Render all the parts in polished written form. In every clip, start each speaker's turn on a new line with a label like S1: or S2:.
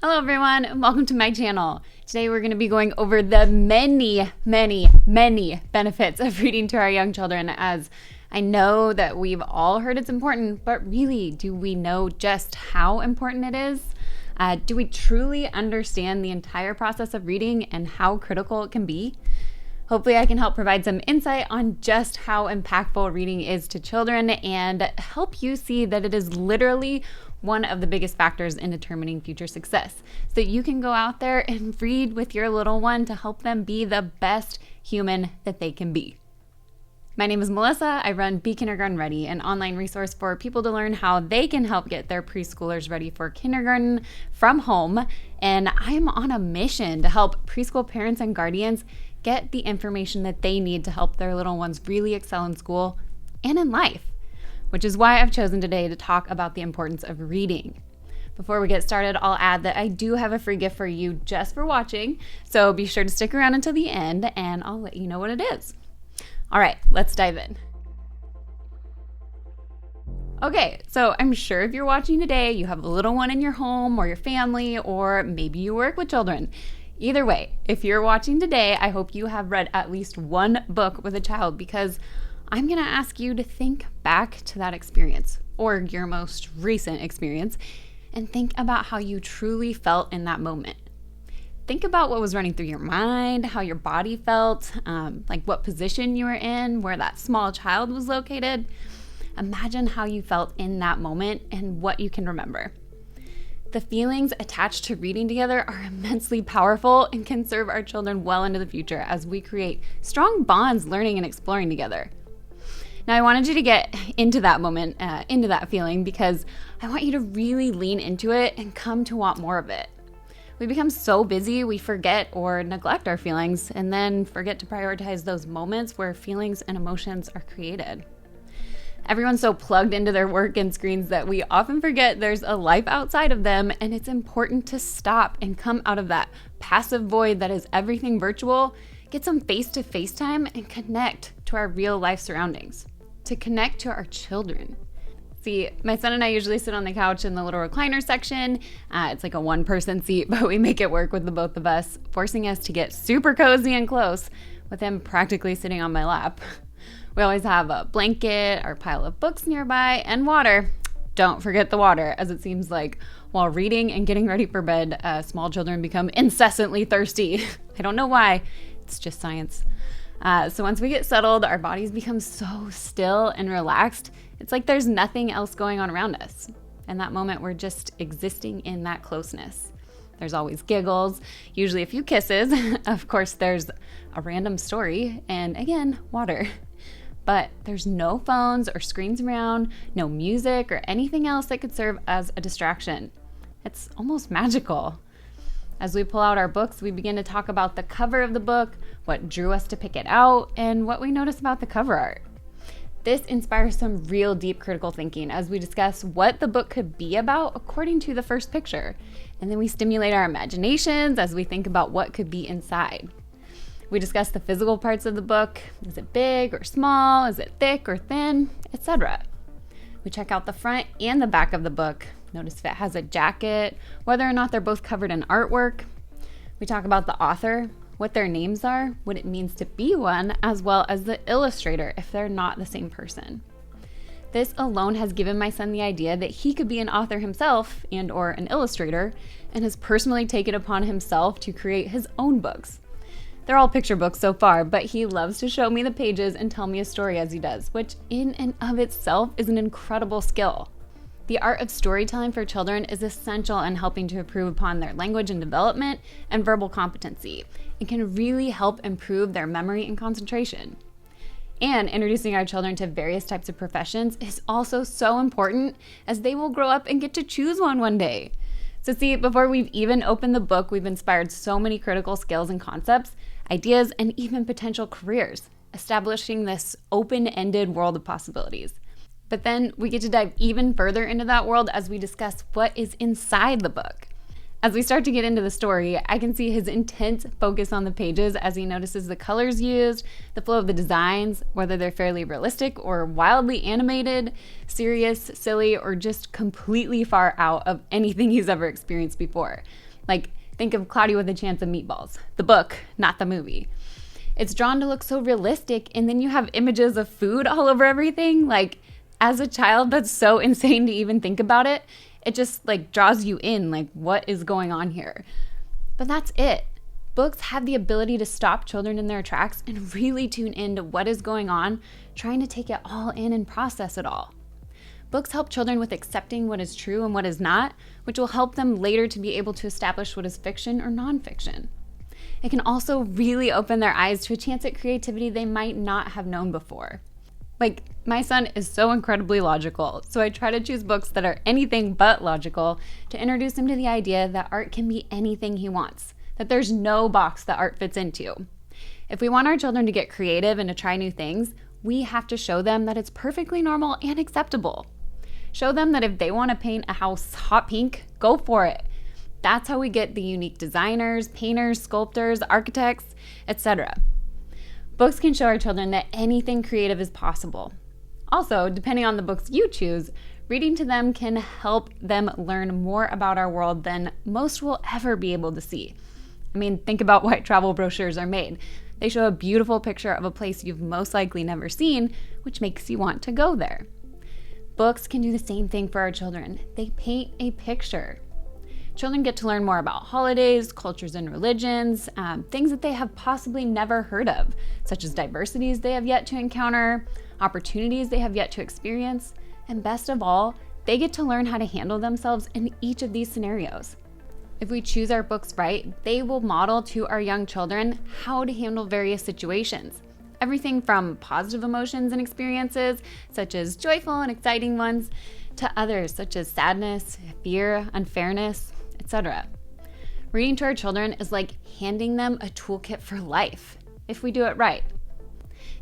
S1: Hello everyone, and welcome to my channel. Today we're going to be going over the many benefits of reading to our young children, as I know that we've all heard it's important, but really, do we know just how important it is? Do we truly understand the entire process of reading and how critical it can be? Hopefully I can help provide some insight on just how impactful reading is to children and help you see that it is literally one of the biggest factors in determining future success, so that you can go out there and read with your little one to help them be the best human that they can be. My name is Melissa. I run Be Kindergarten Ready, an online resource for people to learn how they can help get their preschoolers ready for kindergarten from home. And I'm on a mission to help preschool parents and guardians get the information that they need to help their little ones really excel in school and in life, which is why I've chosen today to talk about the importance of reading. Before we get started, I'll add that I do have a free gift for you just for watching, so be sure to stick around until the end and I'll let you know what it is. All right, let's dive in. Okay, so I'm sure if you're watching today, you have a little one in your home or your family, or maybe you work with children. Either way, if you're watching today, I hope you have read at least one book with a child, because I'm going to ask you to think back to that experience or your most recent experience and think about how you truly felt in that moment. Think about what was running through your mind, how your body felt, like what position you were in, where that small child was located. Imagine how you felt in that moment and what you can remember. The feelings attached to reading together are immensely powerful and can serve our children well into the future as we create strong bonds learning and exploring together. Now, I wanted you to get into that moment, into that feeling, because I want you to really lean into it and come to want more of it. We become so busy, we forget or neglect our feelings and then forget to prioritize those moments where feelings and emotions are created. Everyone's so plugged into their work and screens that we often forget there's a life outside of them, and it's important to stop and come out of that passive void that is everything virtual, get some face-to-face time, and connect to our real life surroundings, to connect to our children. See, my son and I usually sit on the couch in the little recliner section. It's like a one-person seat, but we make it work with the both of us, forcing us to get super cozy and close with him practically sitting on my lap. We always have a blanket, our pile of books nearby, and water. Don't forget the water, as it seems like while reading and getting ready for bed, small children become incessantly thirsty. I don't know why, it's just science. So once we get settled, our bodies become so still and relaxed. It's like there's nothing else going on around us. In that moment, we're just existing in that closeness. There's always giggles, usually a few kisses. Of course, there's a random story, and again, water. But there's no phones or screens around, no music or anything else that could serve as a distraction. It's almost magical. As we pull out our books, we begin to talk about the cover of the book, what drew us to pick it out, and what we notice about the cover art. This inspires some real deep critical thinking as we discuss what the book could be about according to the first picture. And then we stimulate our imaginations as we think about what could be inside. We discuss the physical parts of the book. Is it big or small? Is it thick or thin? Etc. We check out the front and the back of the book. Notice if it has a jacket, whether or not they're both covered in artwork. We talk about the author, what their names are, what it means to be one, as well as the illustrator if they're not the same person. This alone has given my son the idea that he could be an author himself and or an illustrator, and has personally taken upon himself to create his own books. They're all picture books so far, but he loves to show me the pages and tell me a story as he does, which in and of itself is an incredible skill. The art of storytelling for children is essential in helping to improve upon their language and development and verbal competency. It can really help improve their memory and concentration. And introducing our children to various types of professions is also so important, as they will grow up and get to choose one day. So see, before we've even opened the book, we've inspired so many critical skills and concepts, ideas, and even potential careers, establishing this open-ended world of possibilities. But then we get to dive even further into that world as we discuss what is inside the book. As we start to get into the story, I can see his intense focus on the pages as he notices the colors used, the flow of the designs, whether they're fairly realistic or wildly animated, serious, silly, or just completely far out of anything he's ever experienced before. Like, think of Cloudy with a Chance of Meatballs, the book, not the movie. It's drawn to look so realistic, and then you have images of food all over everything. Like, as a child, that's so insane to even think about it. It just like draws you in, like, what is going on here? But that's it. Books have the ability to stop children in their tracks and really tune into what is going on, trying to take it all in and process it all. Books help children with accepting what is true and what is not, which will help them later to be able to establish what is fiction or nonfiction. It can also really open their eyes to a chance at creativity they might not have known before. Like, my son is so incredibly logical, so I try to choose books that are anything but logical to introduce him to the idea that art can be anything he wants, that there's no box that art fits into. If we want our children to get creative and to try new things, we have to show them that it's perfectly normal and acceptable. Show them that if they want to paint a house hot pink, go for it. That's how we get the unique designers, painters, sculptors, architects, etc. Books can show our children that anything creative is possible. Also, depending on the books you choose, reading to them can help them learn more about our world than most will ever be able to see. I mean, think about why travel brochures are made. They show a beautiful picture of a place you've most likely never seen, which makes you want to go there. Books can do the same thing for our children. They paint a picture. Children get to learn more about holidays, cultures and religions, things that they have possibly never heard of, such as diversities they have yet to encounter, opportunities they have yet to experience, and best of all, they get to learn how to handle themselves in each of these scenarios. If we choose our books right, they will model to our young children how to handle various situations. Everything from positive emotions and experiences, such as joyful and exciting ones, to others such as sadness, fear, unfairness, etc. Reading to our children is like handing them a toolkit for life, if we do it right.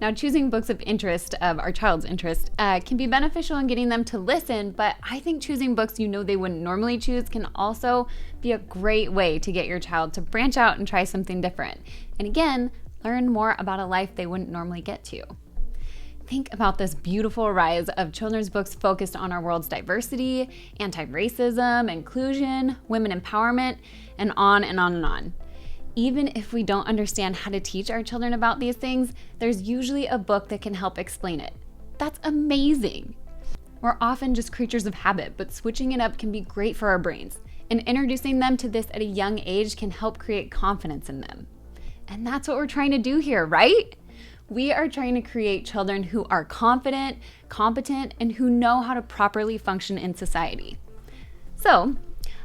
S1: Now, choosing books of interest, of our child's interest, can be beneficial in getting them to listen, but I think choosing books you know they wouldn't normally choose can also be a great way to get your child to branch out and try something different. And again, learn more about a life they wouldn't normally get to. Think about this beautiful rise of children's books focused on our world's diversity, anti-racism, inclusion, women empowerment, and on and on and on. Even if we don't understand how to teach our children about these things, there's usually a book that can help explain it. That's amazing. We're often just creatures of habit, but switching it up can be great for our brains, and introducing them to this at a young age can help create confidence in them. And that's what we're trying to do here, right? We are trying to create children who are confident, competent, and who know how to properly function in society. So,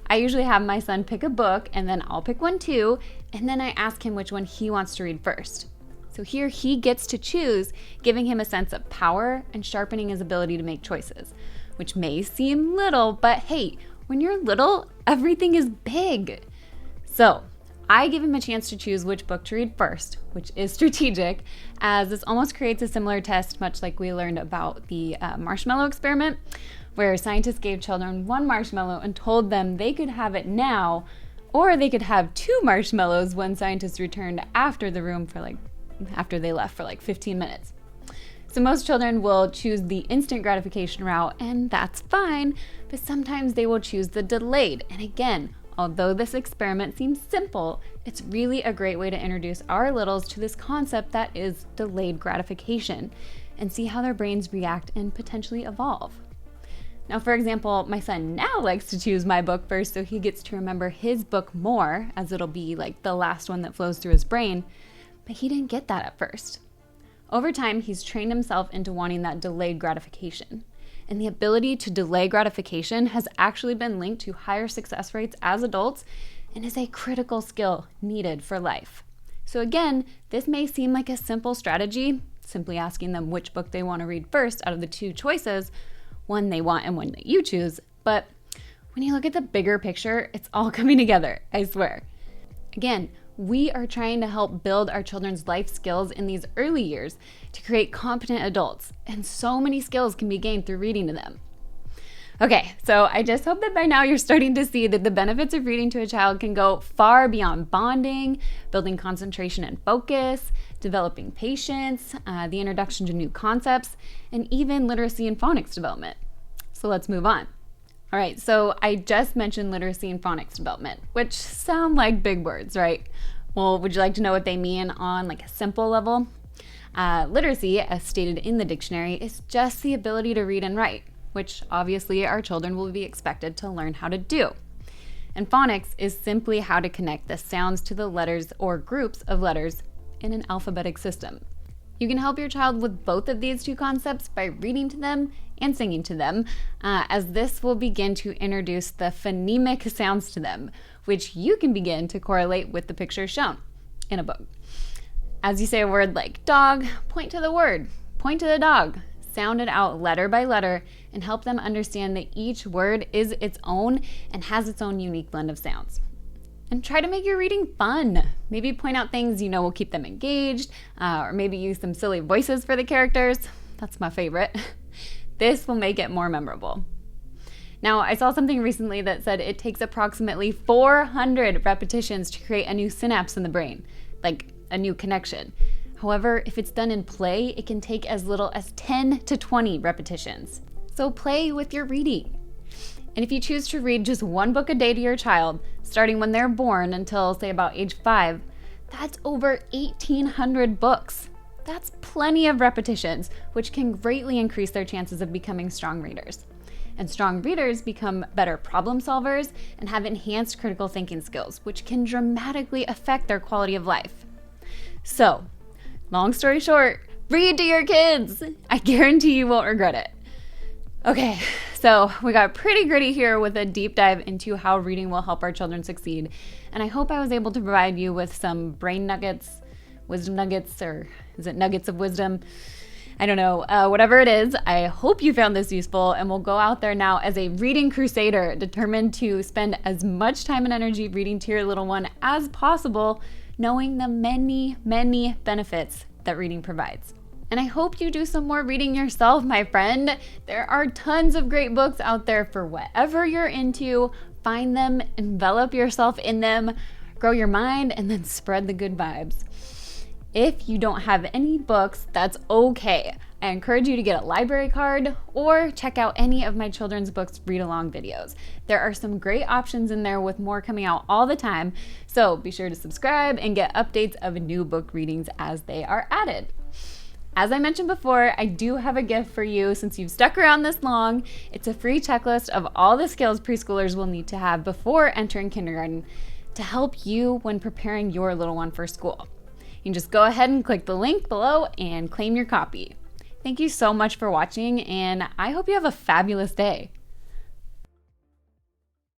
S1: I usually have my son pick a book, and then I'll pick one too, and then I ask him which one he wants to read first. So here he gets to choose, giving him a sense of power and sharpening his ability to make choices, which may seem little, but hey, when you're little, everything is big. So, I give him a chance to choose which book to read first, which is strategic, as this almost creates a similar test, much like we learned about the marshmallow experiment, where scientists gave children one marshmallow and told them they could have it now, or they could have 2 marshmallows when scientists returned after the room after they left for 15 minutes. So most children will choose the instant gratification route, and that's fine, but sometimes they will choose the delayed. And again, although this experiment seems simple, it's really a great way to introduce our littles to this concept that is delayed gratification and see how their brains react and potentially evolve. Now, for example, my son now likes to choose my book first so he gets to remember his book more, as it'll be the last one that flows through his brain, but he didn't get that at first. Over time, he's trained himself into wanting that delayed gratification. And the ability to delay gratification has actually been linked to higher success rates as adults and is a critical skill needed for life. So again, this may seem like a simple strategy, simply asking them which book they want to read first out of the 2 choices, one they want and one that you choose, but when you look at the bigger picture, it's all coming together, I swear. Again, we are trying to help build our children's life skills in these early years to create competent adults, and so many skills can be gained through reading to them. Okay, so I just hope that by now you're starting to see that the benefits of reading to a child can go far beyond bonding, building concentration and focus, developing patience, the introduction to new concepts, and even literacy and phonics development. So let's move on. All right, so I just mentioned literacy and phonics development, which sound like big words, right? Well, would you like to know what they mean on like a simple level? Literacy, as stated in the dictionary, is just the ability to read and write, which obviously our children will be expected to learn how to do. And phonics is simply how to connect the sounds to the letters or groups of letters in an alphabetic system. You can help your child with both of these two concepts by reading to them and singing to them, as this will begin to introduce the phonemic sounds to them, which you can begin to correlate with the pictures shown in a book. As you say a word like dog, point to the word, point to the dog, sound it out letter by letter, and help them understand that each word is its own and has its own unique blend of sounds. And try to make your reading fun. Maybe point out things you know will keep them engaged, or maybe use some silly voices for the characters. That's my favorite. This will make it more memorable. Now, I saw something recently that said it takes approximately 400 repetitions to create a new synapse in the brain, like a new connection. However, if it's done in play, it can take as little as 10 to 20 repetitions. So play with your reading. And if you choose to read just one book a day to your child, starting when they're born until, say, about age 5, that's over 1,800 books. That's plenty of repetitions, which can greatly increase their chances of becoming strong readers. And strong readers become better problem solvers and have enhanced critical thinking skills, which can dramatically affect their quality of life. So, long story short, read to your kids. I guarantee you won't regret it. Okay, so we got pretty gritty here with a deep dive into how reading will help our children succeed. And I hope I was able to provide you with some brain nuggets, wisdom nuggets, or is it nuggets of wisdom? I don't know. Whatever it is, I hope you found this useful and will go out there now as a reading crusader, determined to spend as much time and energy reading to your little one as possible, knowing the many, many benefits that reading provides. And I hope you do some more reading yourself, my friend. There are tons of great books out there for whatever you're into. Find them, envelop yourself in them, grow your mind, and then spread the good vibes. If you don't have any books, that's okay. I encourage you to get a library card or check out any of my children's books read-along videos. There are some great options in there with more coming out all the time, so be sure to subscribe and get updates of new book readings as they are added. As I mentioned before, I do have a gift for you since you've stuck around this long. It's a free checklist of all the skills preschoolers will need to have before entering kindergarten to help you when preparing your little one for school. You can just go ahead and click the link below and claim your copy. Thank you so much for watching, and I hope you have a fabulous day.